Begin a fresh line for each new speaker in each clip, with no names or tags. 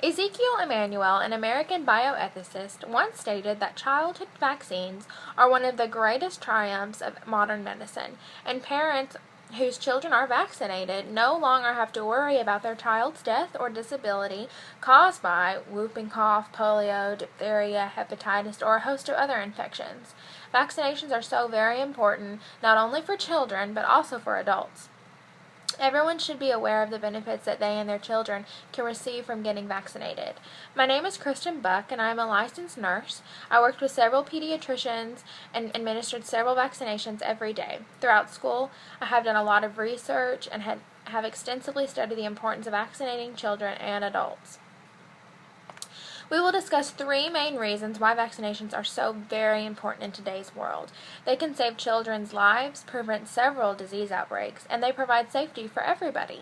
Ezekiel Emanuel, an American bioethicist, once stated that childhood vaccines are one of the greatest triumphs of modern medicine, and parents whose children are vaccinated no longer have to worry about their child's death or disability caused by whooping cough, polio, diphtheria, hepatitis, or a host of other infections. Vaccinations are so very important, not only for children, but also for adults. Everyone should be aware of the benefits that they and their children can receive from getting vaccinated. My name is Kristen Buck, and I am a licensed nurse. I worked with several pediatricians and administered several vaccinations every day. Throughout school, I have done a lot of research and have extensively studied the importance of vaccinating children and adults. We will discuss three main reasons why vaccinations are so very important in today's world. They can save children's lives, prevent several disease outbreaks, and they provide safety for everybody.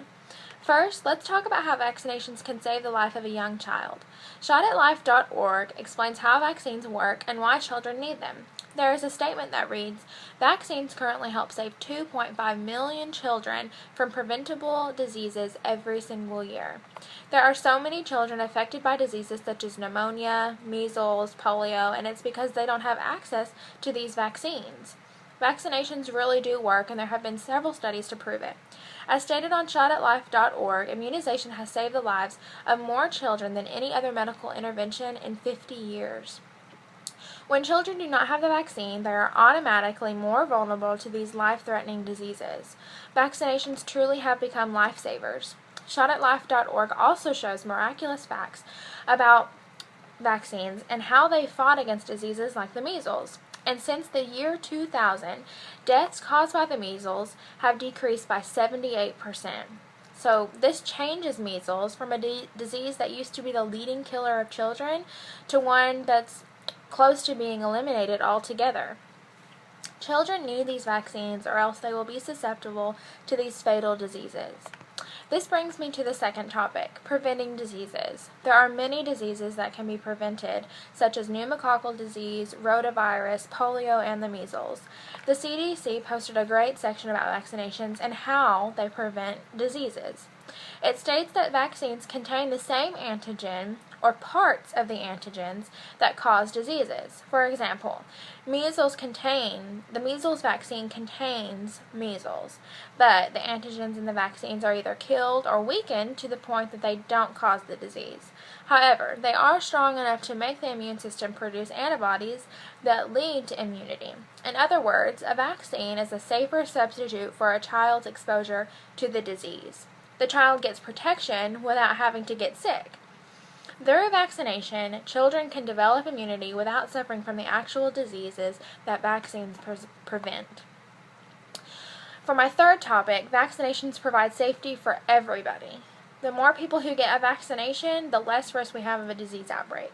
First, let's talk about how vaccinations can save the life of a young child. ShotAtLife.org explains how vaccines work and why children need them. There is a statement that reads, "Vaccines currently help save 2.5 million children from preventable diseases every single year." There are so many children affected by diseases such as pneumonia, measles, polio, and it's because they don't have access to these vaccines. Vaccinations really do work, and there have been several studies to prove it. As stated on ShotAtLife.org, immunization has saved the lives of more children than any other medical intervention in 50 years. When children do not have the vaccine, they are automatically more vulnerable to these life-threatening diseases. Vaccinations truly have become lifesavers. ShotAtLife.org also shows miraculous facts about vaccines and how they fought against diseases like the measles. And since the year 2000, deaths caused by the measles have decreased by 78%. So this changes measles from a disease that used to be the leading killer of children to one that's close to being eliminated altogether. Children need these vaccines or else they will be susceptible to these fatal diseases. This brings me to the second topic, preventing diseases. There are many diseases that can be prevented, such as pneumococcal disease, rotavirus, polio, and the measles. The CDC posted a great section about vaccinations and how they prevent diseases. It states that vaccines contain the same antigen or parts of the antigens that cause diseases. For example, the measles vaccine contains measles, but the antigens in the vaccines are either killed or weakened to the point that they don't cause the disease. However, they are strong enough to make the immune system produce antibodies that lead to immunity. In other words, a vaccine is a safer substitute for a child's exposure to the disease. The child gets protection without having to get sick. Through vaccination, children can develop immunity without suffering from the actual diseases that vaccines prevent. For my third topic, vaccinations provide safety for everybody. The more people who get a vaccination, the less risk we have of a disease outbreak.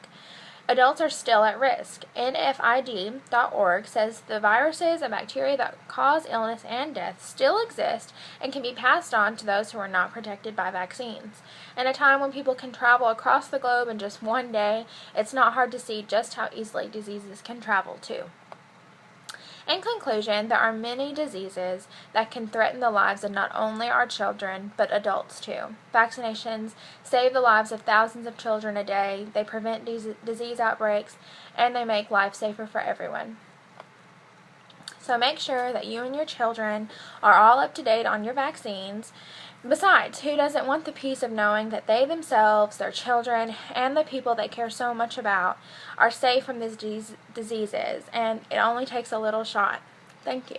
Adults are still at risk. NFID.org says the viruses and bacteria that cause illness and death still exist and can be passed on to those who are not protected by vaccines. In a time when people can travel across the globe in just one day, it's not hard to see just how easily diseases can travel too. In conclusion, there are many diseases that can threaten the lives of not only our children, but adults too. Vaccinations save the lives of thousands of children a day, they prevent disease outbreaks, and they make life safer for everyone. So make sure that you and your children are all up to date on your vaccines. Besides, who doesn't want the peace of knowing that they themselves, their children, and the people they care so much about are safe from these diseases, and it only takes a little shot. Thank you.